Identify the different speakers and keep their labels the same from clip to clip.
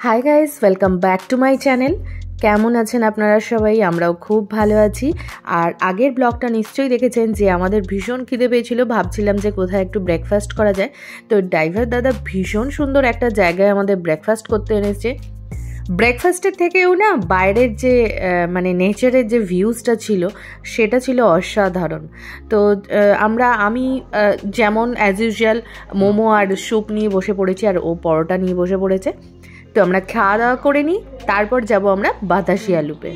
Speaker 1: Hi guys, welcome back to my channel. কেমন আছেন আপনারা সবাই? আমরাও খুব ভালো আছি। আর আগের ব্লগটা নিশ্চয়ই দেখেছেন যে আমাদের ভীষণ খিদে পেয়েছিল, ভাবছিলাম যে কোথায় একটু ব্রেকফাস্ট করা যায়। তো ড্রাইভার দাদা ভীষণ সুন্দর একটা জায়গায় আমাদের ব্রেকফাস্ট করতে এনেছে। ব্রেকফাস্টের থেকেও না বাইরের যে মানে নেচারের যে ভিউজটা ছিল সেটা ছিল অসাধারণ। তো আমি যেমন অ্যাজ ইউজুয়াল মোমো আর স্যুপ নিয়ে বসে পড়েছি, আর ও পরোটা নিয়ে বসে পড়েছে। তো আমরা খাওয়া দাওয়া করে নিই, তারপর যাব আমরা বাতাসিয়া লুপে।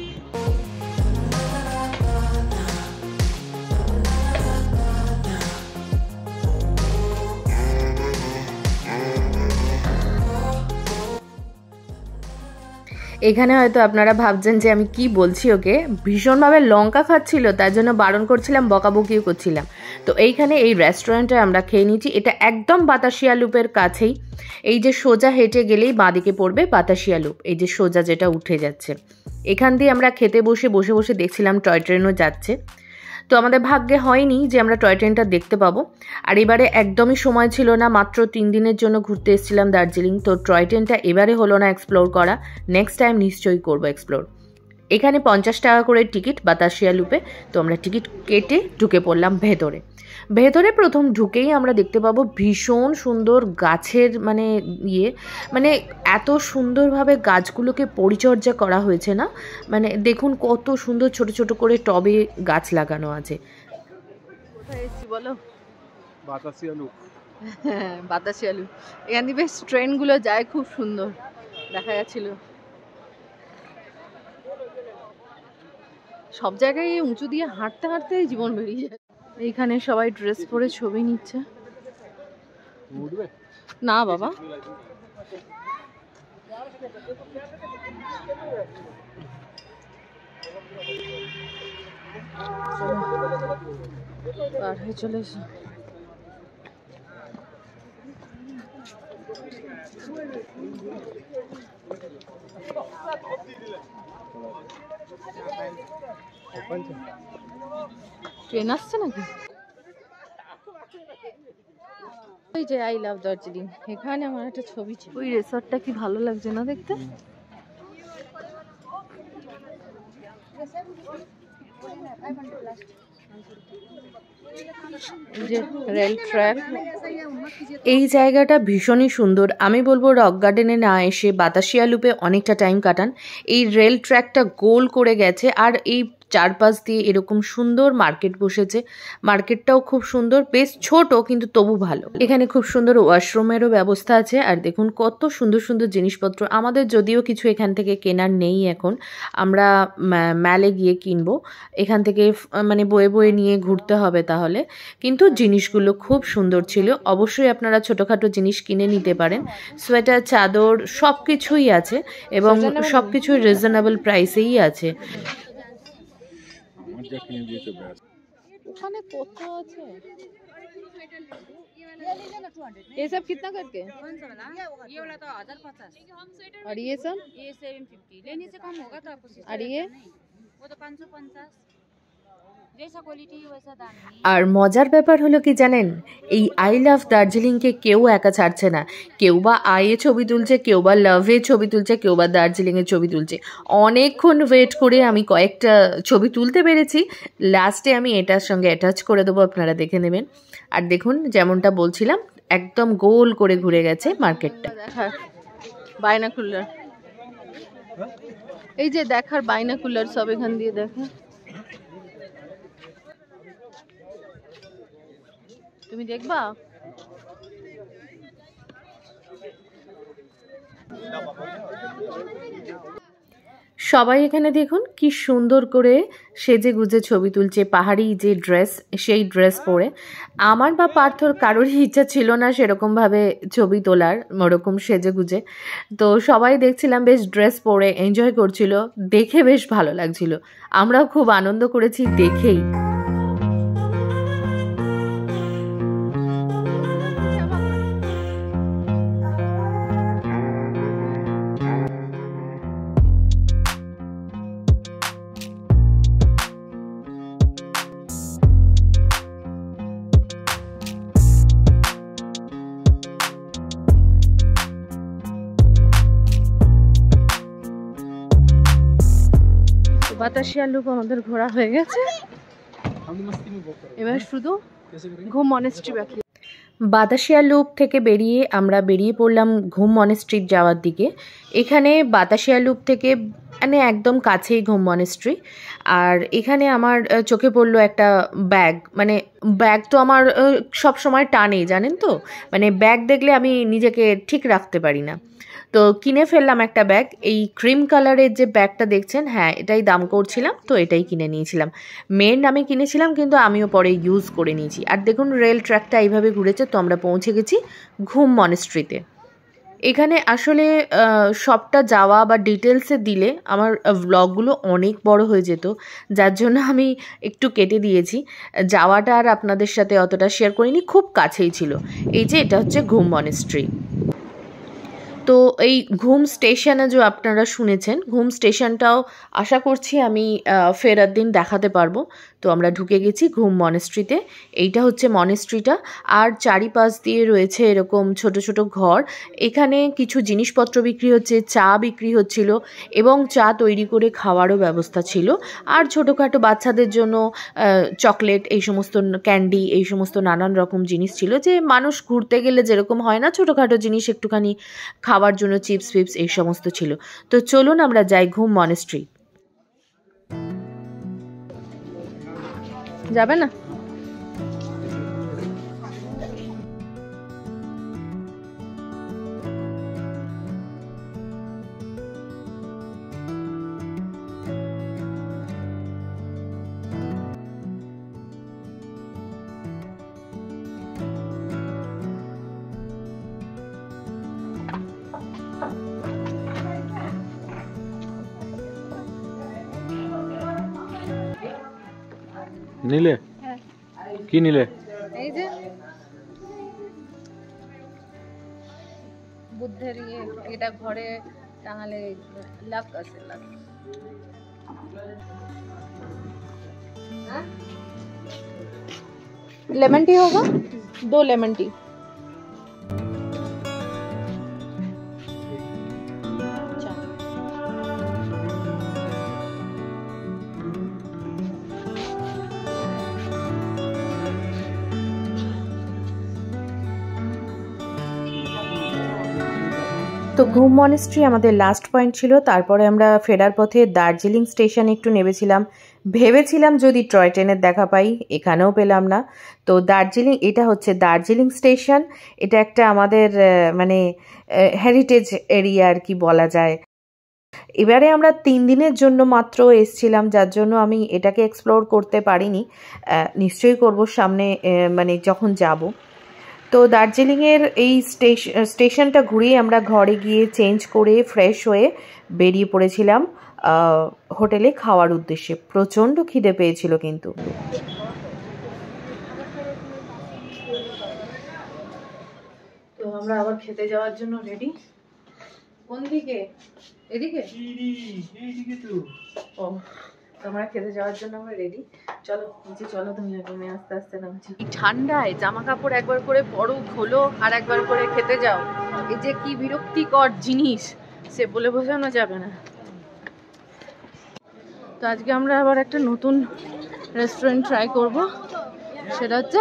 Speaker 1: এখানে হয়তো আপনারা ভাবছেন যে আমি কি বলছি, ওকে ভীষণভাবে লঙ্কা খাচ্ছিল, তার জন্য বারণ করছিলাম, বকাবকিও করছিলাম। তো এইখানে এই রেস্টুরেন্টে আমরা খেয়ে নিয়েছি। এটা একদম বাতাসিয়া লুপের কাছেই। এই যে সোজা হেঁটে গেলেই বাঁদিকে পড়বে বাতাসিয়া লুপ, এই যে সোজা যেটা উঠে যাচ্ছে। এখান দিয়ে আমরা খেতে বসে বসে দেখছিলাম টয় ট্রেনও যাচ্ছে। তো আমাদের ভাগ্যে হয়নি যে আমরা টয় ট্রেনটা দেখতে পাবো। আর এবারে একদমই সময় ছিল না, মাত্র 3 দিনের জন্য ঘুরতে এসেছিলাম দার্জিলিং। তো টয় ট্রেনটা এবারে হলো না এক্সপ্লোর করা, নেক্সট টাইম নিশ্চয়ই করবো এক্সপ্লোর। এখানে 50 টাকা করে টিকিট বাতাসিয়া লুপে। তো আমরা টিকিট কেটে ঢুকে পড়লাম ভেতরে। ভেতরে প্রথম ঢুকেই আমরা দেখতে পাবো ভীষণ সুন্দর গাছের মানে এত সুন্দরভাবে গাছগুলোকে পরিচর্যা করা হয়েছে না, মানে দেখুন কত সুন্দর ছোট ছোট করে টবে গাছ লাগানো আছে। কোথায় এসেছি বলো?
Speaker 2: বাতাসিয়া লুপ।
Speaker 1: হ্যাঁ, বাতাসিয়া লুপ। এখান দিয়ে বেশ ট্রেনগুলো যায়, খুব সুন্দর দেখা যাচ্ছিল। সব জায়গায় উঁচু দিয়ে হাঁটতে হাঁটতে জীবন বেরিয়ে যায়। এইখানে সবাই ড্রেস পরে ছবি নিচ্ছে। না বাবা, পার হয়ে চলে এসো। ট্রেন আসছে নাকি? ওই যে আই লাভ দার্জিলিং, এখানে আমার একটা ছবি ছিল। ওই রিসর্টটা কি ভালো লাগছে না দেখতে? যে রেল ট্র্যাক, এই জায়গাটা ভীষণই সুন্দর। আমি বলবো রক গার্ডেনে না এসে বাতাসিয়া লুপে অনেকটা টাইম কাটান। এই রেল ট্র্যাকটা গোল করে গেছে, আর এই চারপাশ দিয়ে এরকম সুন্দর মার্কেট বসেছে। মার্কেটটাও খুব সুন্দর, বেশ ছোট কিন্তু তবু ভালো। এখানে খুব সুন্দর ওয়াশরুমেরও ব্যবস্থা আছে। আর দেখুন কত সুন্দর সুন্দর জিনিসপত্র। আমাদের যদিও কিছু এখান থেকে কেনার নেই, এখন আমরা ম্যালে গিয়ে কিনবো। এখান থেকে মানে বয়ে বয়ে নিয়ে ঘুরতে হবে তাহলে। কিন্তু জিনিসগুলো খুব সুন্দর ছিল। অবশ্যই আপনারা ছোটোখাটো জিনিস কিনে নিতে পারেন। সোয়েটার, চাদর সব কিছুই আছে, এবং সব কিছুই রিজনেবল প্রাইসেই আছে। ওখানে কত আছে? ये सब कितना करके? ये वाला तो 1050 और ये सब 750 लेने से कम होगा तो आपको। और ये वो तो 550 जैसा क्वालिटी वैसा दाम। আর মজার ব্যাপার হলো কি জানেন, এই আই লাভ দার্জিলিংকে কেউ একা ছাড়ছে না। কেউ বা আইয়ে ছবি তুলছে, কেউ বা লাভে ছবি তুলছে, কেউ বা দার্জিলিংয়ের ছবি তুলছে। অনেকক্ষণ ওয়েট করে আমি কয়েকটা ছবি তুলতে পেরেছি। লাস্টে আমি এটার সঙ্গে অ্যাটাচ করে দেবো, আপনারা দেখে নেবেন। আর দেখুন যেমনটা বলছিলাম, একদম গোল করে ঘুরে গেছে মার্কেটটা। দেখার বাইনাকুলার, এই যে দেখার বাইনাকুলার সব এখান দিয়ে দেখা। তুমি দেখবা? সবাই এখানে দেখুন কি সুন্দর করে সেজে গুজে ছবি তুলছে, পাহাড়ি যে ড্রেস সেই ড্রেস পরে। আমার বা পার্থর কারোরই ইচ্ছা ছিল না সেরকমভাবে ছবি তোলার, ওরকম সেজে গুজে। তো সবাই দেখছিলাম বেশ ড্রেস পরে এনজয় করছিল, দেখে বেশ ভালো লাগছিল। আমরাও খুব আনন্দ করেছি দেখেই। বাতাসিয়া লুপ আমাদের ঘোরা হয়ে গেছে, এবার শুধু ঘুম মনেস্ট্রি বাকি। বাতাসিয়া লুপ থেকে বেরিয়ে আমরা বেরিয়ে পড়লাম ঘুম মনেস্ট্রি যাওয়ার দিকে। এখানে বাতাসিয়া লুপ থেকে মানে একদম কাছেই ঘুম মনেস্ট্রি। আর এখানে আমার চোখে পড়লো একটা ব্যাগ, মানে ব্যাগ তো আমার সব সময় টানে জানেন তো, মানে ব্যাগ দেখলে আমি নিজেকে ঠিক রাখতে পারি না। তো কিনে ফেললাম একটা ব্যাগ, এই ক্রিম কালারের যে ব্যাগটা দেখছেন, হ্যাঁ এটাই দাম করছিলাম, তো এটাই কিনে নিয়েছিলাম। মেয়ের নামে কিনেছিলাম, কিন্তু আমিও পরে ইউজ করে নিয়েছি। আর দেখুন রেল ট্র্যাকটা এইভাবে ঘুরেছে, তো আমরা পৌঁছে গেছি ঘুম মনেস্ট্রিতে। এখানে আসলে সবটা যাওয়া বা ডিটেলসে দিলে আমার ব্লগগুলো অনেক বড় হয়ে যেত, যার জন্য আমি একটু কেটে দিয়েছি। যাওয়াটা আর আপনাদের সাথে অতটা শেয়ার করিনি, খুব কাছেই ছিল। এই যে এটা হচ্ছে ঘুম মনেস্ট্রি। তো এই ঘুম স্টেশনে যে আপনারা শুনেছেন, ঘুম স্টেশনটাও আশা করছি আমি ফেরার দিন দেখাতে পারবো। তো আমরা ঢুকে গেছি ঘুম মনেস্ট্রিতে। এইটা হচ্ছে মনেস্ট্রিটা, আর চারিপাশ দিয়ে রয়েছে এরকম ছোট ছোট ঘর। এখানে কিছু জিনিসপত্র বিক্রি হচ্ছে, চা বিক্রি হচ্ছিল এবং চা তৈরি করে খাওয়ারও ব্যবস্থা ছিল। আর ছোটোখাটো বাচ্চাদের জন্য চকলেট, এই সমস্ত ক্যান্ডি, এই সমস্ত নানান রকম জিনিস ছিল, যে মানুষ ঘুরতে গেলে যেরকম হয় না ছোটোখাটো জিনিস একটুখানি খাওয়ার জন্য, চিপস ফিপস এই সমস্ত ছিল। তো চলুন আমরা যাই ঘুম মনেস্ট্রি। যাবে না?
Speaker 2: নিলে কি নিলে?
Speaker 1: এই যে বুদ্ধের এটা ঘরে টাঙালে লাভ আছে, লাভ। लेमन टी होगा, 2 लेमन टी। তো ঘুম মনেস্ট্রি আমাদের লাস্ট পয়েন্ট ছিল। তারপরে আমরা ফেরার পথে দার্জিলিং স্টেশনে একটু নেমেছিলাম, ভেবেছিলাম যদি টয় ট্রেনের দেখা পাই, এখানেও পেলাম না। তো দার্জিলিং, এটা হচ্ছে দার্জিলিং স্টেশন। এটা একটা আমাদের মানে হেরিটেজ এরিয়া আর কি বলা যায়। এবারে আমরা 3 দিনের জন্য মাত্র এসছিলাম, যার জন্য আমি এটাকে এক্সপ্লোর করতে পারিনি। নিশ্চয়ই করব সামনে, মানে যখন যাব। তো দার্জিলিংয়ের এই স্টেশনটা ঘুরিয়ে আমরা ঘরে গিয়ে চেঞ্জ করে ফ্রেশ হয়ে বেরিয়ে পড়েছিলাম হোটেলে খাওয়ার উদ্দেশ্যে। প্রচণ্ড খিদে পেয়েছিল কিন্তু। তো আমরা আবার খেতে যাওয়ার জন্য রেডি। কোন দিকে? এদিকে? এইদিকে তো। ও, তোমরা খেতে যাওয়ার জন্য আমরা রেডি। চলো নিচে চলো, তুমি আমি আস্তে আস্তে নামছি। ঠান্ডায় জামা কাপড় একবার করে পরো, খোলো, আর একবার করে খেতে যাও। এই যে কি বিরক্তিকর জিনিস, সে বলে বোঝানো যাবে না। তো আজকে আমরা আবার একটা নতুন রেস্টুরেন্ট ট্রাই করব, সেটা হচ্ছে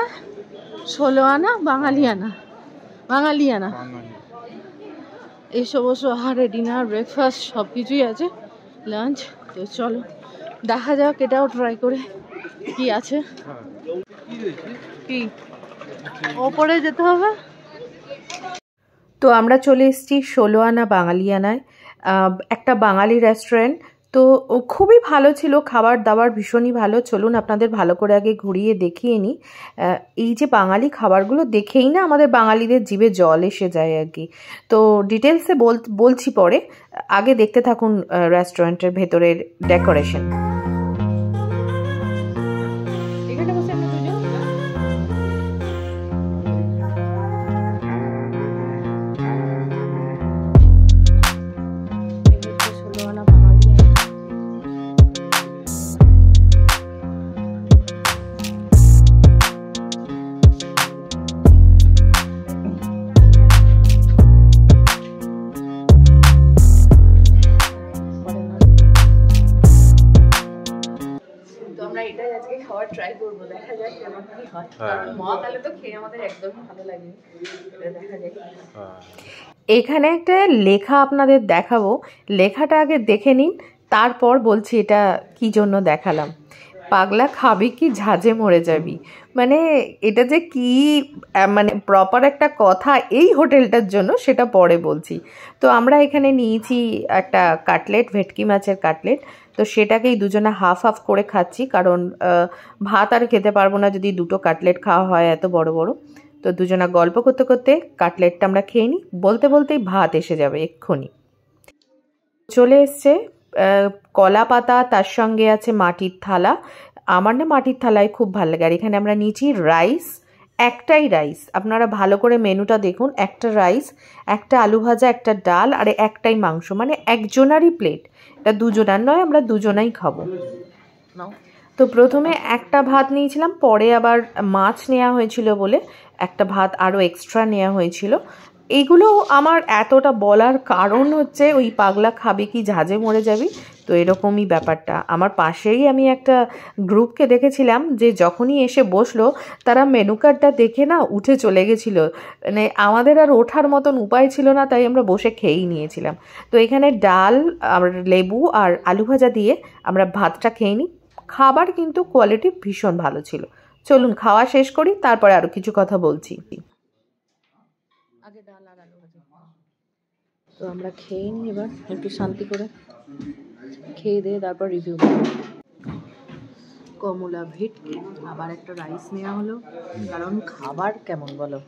Speaker 1: 16 আনা বাঙালিয়ানা। এসব অবশ্য আহারে, ডিনার, ব্রেকফাস্ট সব কিছুই আছে, লাঞ্চ। তো চলো দেখা যাক, এটাও ট্রাই করে কি আছে। কি ওপরে যেতে হবে। তো আমরা চলে এসেছি 16 আনা বাঙালিয়ানায়, একটা বাঙালি রেস্টুরেন্ট। তো খুবই ভালো ছিল, খাবার দাবার ভীষণই ভালো। চলুন আপনাদের ভালো করে আগে ঘুরিয়ে দেখিয়ে নিই। এই যে বাঙালি খাবারগুলো দেখেই না আমাদের বাঙালিদের জিভে জল এসে যায় আর কি। তো ডিটেলসে বলছি পরে, আগে দেখতে থাকুন রেস্টুরেন্টের ভেতরের ডেকোরেশন। কারণ মহাকালে তো খেয়ে আমাদের একদমই ভালো লাগে, দেখা যায়। এখানে একটা লেখা আপনাদের দেখাবো, লেখাটা আগে দেখে নিন, তারপর বলছি এটা কি জন্য দেখালাম। পাগলা খাবি কি ঝাঁঝে মরে যাবি, মানে এটা যে কি মানে প্রপার একটা কথা এই হোটেলটার জন্য সেটা পরে বলছি। তো আমরা এখানে নিয়েছি একটা কাটলেট, ভেটকি মাছের কাটলেট। তো সেটাকেই দুজনে হাফ হাফ করে খাচ্ছি, কারণ ভাত আর খেতে পারবো না যদি দুটো কাটলেট খাওয়া হয় এত বড় বড়। তো দুজনা গল্প করতে করতে কাটলেটটা আমরা খেয়ে নিই, বলতে বলতেই ভাত এসে যাবে এক্ষুনি। চলে এসছে কলা পাতা, তার সঙ্গে আছে মাটির থালা। আমার না মাটির থালায় খুব ভালো লাগে। আর এখানে আমরা নিয়েছি রাইস, একটাই রাইস, আপনারা ভালো করে মেনুটা দেখুন, একটা রাইস, একটা আলু ভাজা, একটা ডাল, আর একটাই মাংস, মানে একজনারই প্লেট, এটা দুজনার নয়, আমরা দুজনাই খাবো। তো প্রথমে একটা ভাত নিয়েছিলাম, পরে আবার মাছ নেওয়া হয়েছিল বলে একটা ভাত আরও এক্সট্রা নেওয়া হয়েছিল। এইগুলো আমার এতটা বলার কারণ হচ্ছে ওই পাগলা খাবে কি ঝাঁঝে মরে যাবি, তো এরকমই ব্যাপারটা। আমার পাশেই আমি একটা গ্রুপকে দেখেছিলাম যে যখনই এসে বসলো তারা মেনু কার্ডটা দেখে না উঠে চলে গেছিলো, মানে আমাদের আর ওঠার মতন উপায় ছিল না, তাই আমরা বসে খেয়েই নিয়েছিলাম। তো এখানে ডাল আর লেবু আর আলু ভাজা দিয়ে আমরা ভাতটা খেয়ে নিই। খাবার কিন্তু কোয়ালিটি ভীষণ ভালো ছিল। চলুন খাওয়া শেষ করি, তারপরে আরও কিছু কথা বলছি। আগে ডাল আর আলু ভাজা, তো আমরা খেয়ে নিই এবার একটু শান্তি করে, খেয়ে দিয়ে তারপর রিভিউ করব। কমলা ভেটকি, আবার একটা রাইস নেওয়া হলো, কারণ খাবার কেমন বলো,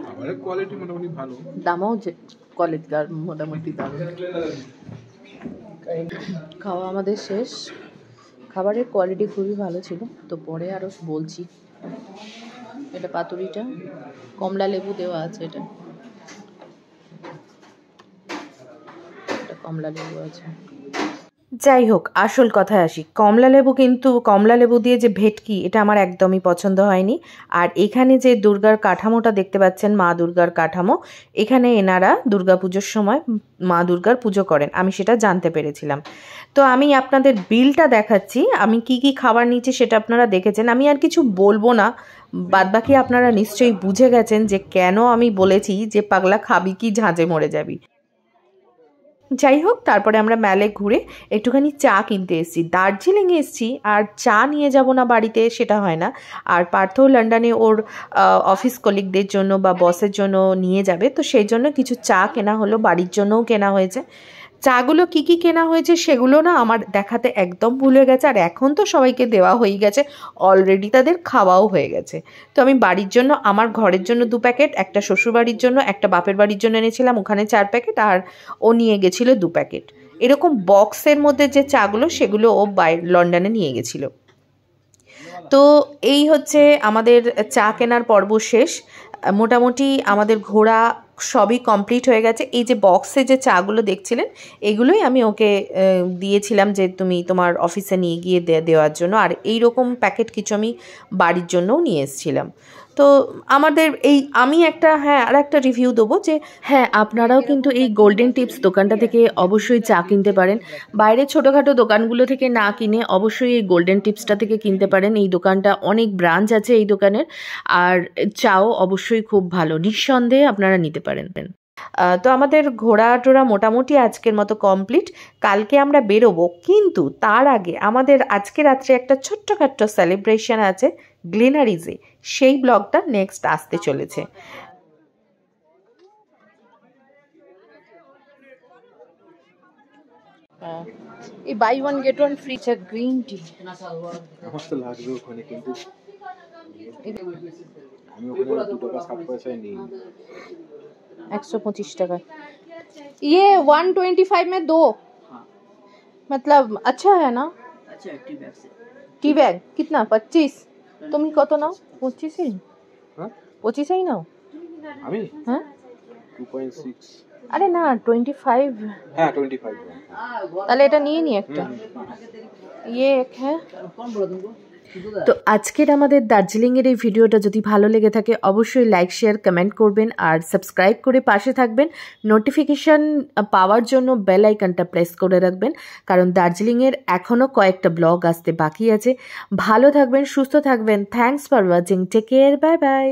Speaker 2: খাবারের কোয়ালিটি মোটামুটি ভালো,
Speaker 1: দামও যে কোয়ালিটি মোটামুটি দারুণ। খাওয়া আমাদের শেষ, খাবারের কোয়ালিটি খুবই ভালো ছিল, তো পরে আরও বলছি। এটা পাতুরিটা, কমলা লেবু দেওয়া আছে, এটা কমলা লেবু আছে। যাই হোক, আসল কথায় আসি, কমলা লেবু, কিন্তু কমলা লেবু দিয়ে যে ভেটকি, এটা আমার একদমই পছন্দ হয়নি। আর এখানে যে দুর্গার কাঠামোটা দেখতে পাচ্ছেন, মা দুর্গার কাঠামো, এখানে এনারা দুর্গাপুজোর সময় মা দুর্গার পুজো করেন, আমি সেটা জানতে পেরেছিলাম। তো আমি আপনাদের বিলটা দেখাচ্ছি, আমি কি কি খাবার নিচ্ছি সেটা আপনারা দেখেছেন, আমি আর কিছু বলবো না, বাদবাকি আপনারা নিশ্চয়ই বুঝে গেছেন যে কেন আমি বলেছি যে পাগলা খাবি কি ঝাঁঝে মরে যাবি। যাই হোক, তারপরে আমরা ম্যালে ঘুরে একটুখানি চা কিনতে এসেছি, দার্জিলিংয়ে এসেছি আর চা নিয়ে যাব না বাড়িতে সেটা হয় না। আর পার্থ লন্ডনে ওর অফিস কলিগদের জন্য বা বসের জন্য নিয়ে যাবে, তো সেই জন্য কিছু চা কেনা হলো, বাড়ির জন্যও কেনা হয়েছে। চাগুলো কি কি কেনা হয়েছে সেগুলো না আমার দেখাতে একদম ভুলে গেছে, আর এখন তো সবাইকে দেওয়া হয়ে গেছে, অলরেডি তাদের খাওয়াও হয়ে গেছে। তো আমি বাড়ির জন্য, আমার ঘরের জন্য 2 প্যাকেট, একটা শ্বশুরবাড়ির জন্য, একটা বাপের বাড়ির জন্য এনেছিলাম, ওখানে 4 প্যাকেট, আর ও নিয়ে গেছিলো 2 প্যাকেট। এরকম বক্সের মধ্যে যে চাগুলো সেগুলো ও লন্ডনে নিয়ে গেছিলো। তো এই হচ্ছে আমাদের চা কেনার পর্ব শেষ, মোটামুটি আমাদের ঘোরা সবই কমপ্লিট হয়ে গেছে। এই যে বক্সে যে চাগুলো দেখছিলেন, এগুলোই আমি ওকে দিয়েছিলাম যে তুমি তোমার অফিসে নিয়ে গিয়ে দেওয়ার জন্য, আর এই রকম প্যাকেট কিছু আমি বাড়ির জন্যও নিয়ে এসেছিলাম। তো আমাদের এই, আমি একটা, হ্যাঁ, আর একটা রিভিউ দেবো যে হ্যাঁ, আপনারাও কিন্তু এই গোল্ডেন টিপস দোকানটা থেকে অবশ্যই চা কিনতে পারেন, বাইরে ছোটোখাটো দোকানগুলো থেকে না কিনে অবশ্যই এই গোল্ডেন টিপসটা থেকে কিনতে পারেন। এই দোকানটা অনেক ব্রাঞ্চ আছে এই দোকানের, আর চাও অবশ্যই খুব ভালো, নিঃসন্দেহে আপনারা নিতে পারেন। তো আমাদের ঘোরা টোরা মোটামুটি আজকের মতো কমপ্লিট, কালকে আমরা বেরোবো, কিন্তু তার আগে আমাদের আজকে রাত্রে একটা ছোট্টখাট্ট সেলিব্রেশন আছে গ্লেনারিজে, সেই ব্লগটা নেক্সট আসতে চলেছে। এই buy one get one free green tea
Speaker 2: আমার তো লাগবে ওখানে, কিন্তু আমি ওখানে 2 টাকা 60 পয়সায় নিই।
Speaker 1: 125 টাকা। ये 125 में 2, मतलब अच्छा है ना? अच्छा टी बैग कितना? 25। तुम कत नाও? 25 ही। হ্যাঁ 25 ही নাও।
Speaker 2: আমি
Speaker 1: হ্যাঁ
Speaker 2: 2.6।
Speaker 1: আরে না 25।
Speaker 2: হ্যাঁ 25।
Speaker 1: তাহলে এটা নিয়ে নি একটা। ये एक है, कौन बोला तुमको? তো আজকের আমাদের দার্জিলিংয়ের এই ভিডিওটা যদি ভালো লেগে থাকে অবশ্যই লাইক শেয়ার কমেন্ট করবেন আর সাবস্ক্রাইব করে পাশে থাকবেন, নোটিফিকেশান পাওয়ার জন্য বেল আইকনটা প্রেস করে রাখবেন, কারণ দার্জিলিংয়ের এখনও কয়েকটা ব্লগ আসতে বাকি আছে। ভালো থাকবেন, সুস্থ থাকবেন। Thanks for watching, take care, bye by.